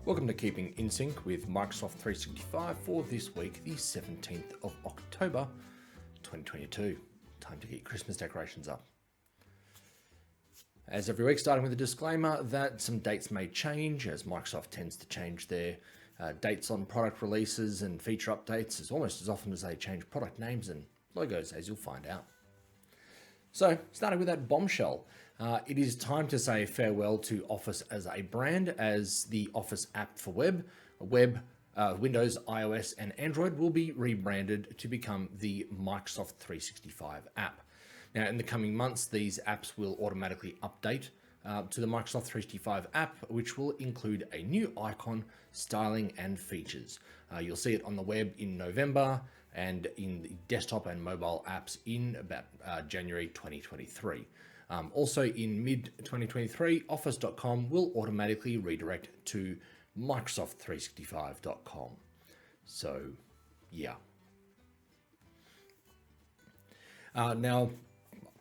Welcome to Keeping in Sync with Microsoft 365 for this week, the 17th of October, 2022. Time to get Christmas decorations up. As every week, starting with a disclaimer that some dates may change, as Microsoft tends to change their dates on product releases and feature updates as almost as often as they change product names and logos, as you'll find out. So, starting with that bombshell, it is time to say farewell to Office as a brand, as the Office app for Windows, iOS, and Android will be rebranded to become the Microsoft 365 app. Now, in the coming months, these apps will automatically update to the Microsoft 365 app, which will include a new icon, styling, and features. You'll see it on the web in November and in the desktop and mobile apps in about January 2023. Also in mid-2023, Office.com will automatically redirect to Microsoft365.com. So, yeah. Now,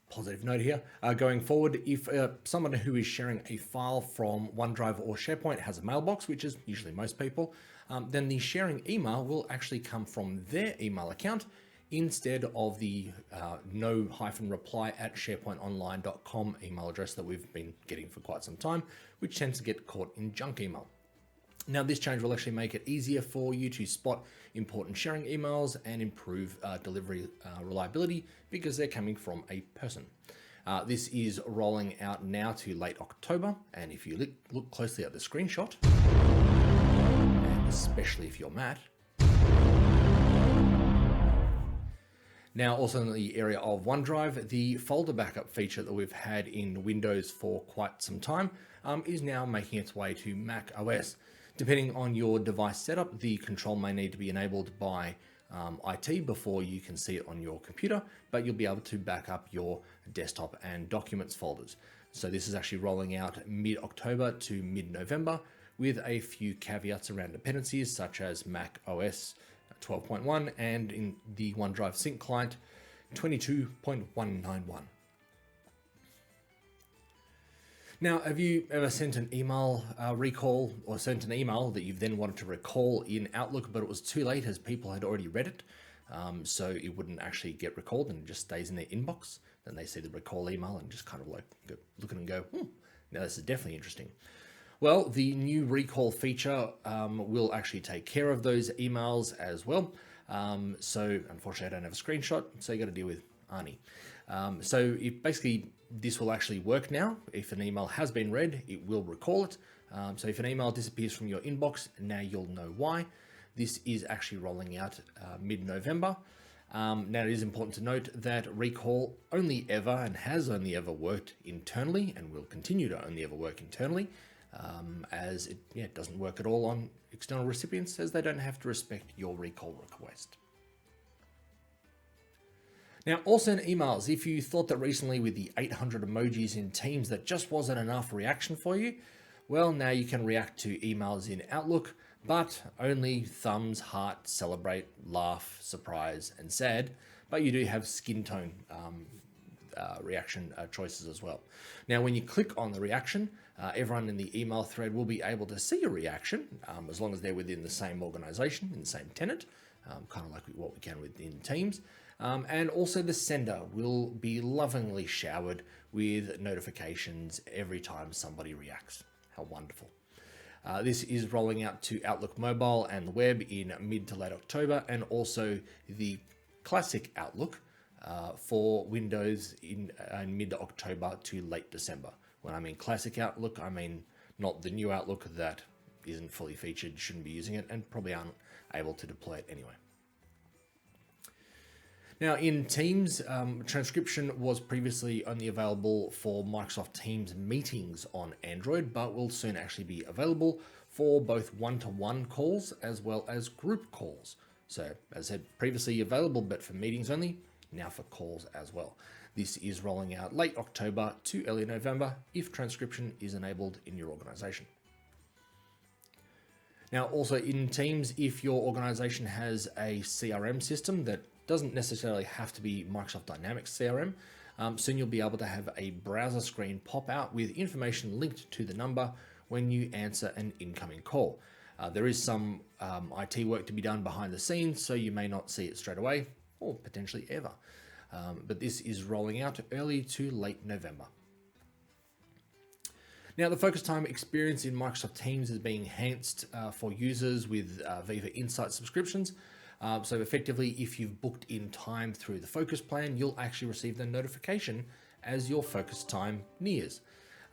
positive note here, going forward, if someone who is sharing a file from OneDrive or SharePoint has a mailbox, which is usually most people, then the sharing email will actually come from their email account instead of the no-reply@sharepointonline.com email address that we've been getting for quite some time, which tends to get caught in junk email. Now, this change will actually make it easier for you to spot important sharing emails and improve delivery reliability because they're coming from a person. This is rolling out now to late October, and if you look closely at the screenshot, and especially if you're Matt. Now, also in the area of OneDrive, the folder backup feature that we've had in Windows for quite some time is now making its way to Mac OS. Depending on your device setup, the control may need to be enabled by IT before you can see it on your computer, but you'll be able to back up your desktop and documents folders. So this is actually rolling out mid-October to mid-November with a few caveats around dependencies such as Mac OS 12.1 and in the OneDrive Sync client 22.191. Now, have you ever sent an email recall or sent an email that you've then wanted to recall in Outlook, but it was too late as people had already read it, so it wouldn't actually get recalled and it just stays in their inbox? Then they see the recall email and just kind of like look at it and go, now this is definitely interesting. Well, the new recall feature will actually take care of those emails as well. So unfortunately, I don't have a screenshot, so you got to deal with Arnie. So basically, this will actually work now. If an email has been read, it will recall it. So if an email disappears from your inbox, now you'll know why. This is actually rolling out mid-November. Now, it is important to note that recall only ever and has only ever worked internally and will continue to only ever work internally. As it doesn't work at all on external recipients, as they don't have to respect your recall request. Now, also in emails, if you thought that recently with the 800 emojis in Teams that just wasn't enough reaction for you, well, now you can react to emails in Outlook, but only thumbs, heart, celebrate, laugh, surprise, and sad, but you do have skin tone reaction choices as well. Now, when you click on the reaction, everyone in the email thread will be able to see a reaction as long as they're within the same organization, in the same tenant, kind of like what we can within Teams. And also the sender will be lovingly showered with notifications every time somebody reacts. How wonderful. This is rolling out to Outlook Mobile and the web in mid to late October, and also the classic Outlook for Windows in mid-October to late December. When I mean classic Outlook, I mean not the new Outlook that isn't fully featured, shouldn't be using it, and probably aren't able to deploy it anyway. Now, in Teams, transcription was previously only available for Microsoft Teams meetings on Android, but will soon actually be available for both one-to-one calls as well as group calls. So, as I said, previously available, but for meetings only, now for calls as well. This is rolling out late October to early November if transcription is enabled in your organization. Now, also in Teams, if your organization has a CRM system that doesn't necessarily have to be Microsoft Dynamics CRM, soon you'll be able to have a browser screen pop out with information linked to the number when you answer an incoming call. There is some IT work to be done behind the scenes, so you may not see it straight away or potentially ever. But this is rolling out early to late November. Now, the focus time experience in Microsoft Teams is being enhanced for users with Viva Insight subscriptions. So effectively, if you've booked in time through the focus plan, you'll actually receive the notification as your focus time nears.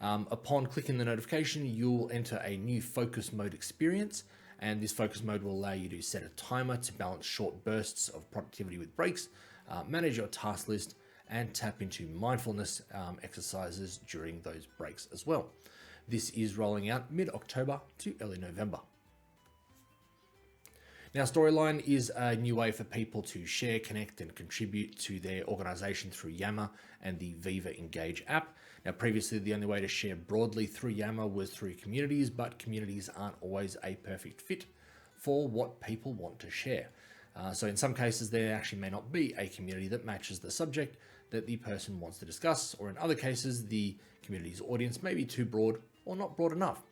Upon clicking the notification, you'll enter a new focus mode experience, and this focus mode will allow you to set a timer to balance short bursts of productivity with breaks, manage your task list, and tap into mindfulness exercises during those breaks as well. This is rolling out mid-October to early November. Now, Storyline is a new way for people to share, connect, and contribute to their organization through Yammer and the Viva Engage app. Now, previously, the only way to share broadly through Yammer was through communities, but communities aren't always a perfect fit for what people want to share. So in some cases, there actually may not be a community that matches the subject that the person wants to discuss, or in other cases, the community's audience may be too broad or not broad enough.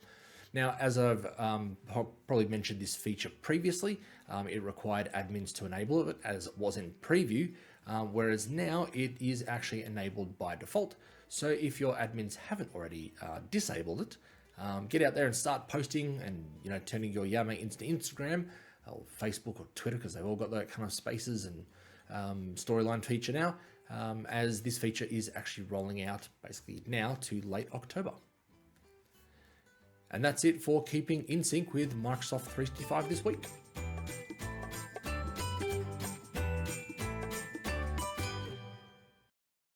Now, as I've probably mentioned this feature previously, it required admins to enable it as it was in preview, whereas now it is actually enabled by default. So if your admins haven't already disabled it, get out there and start posting and turning your Yammer into Instagram or Facebook or Twitter, because they've all got that kind of spaces and storyline feature now, as this feature is actually rolling out basically now to late October. And that's it for keeping in sync with Microsoft 365 this week.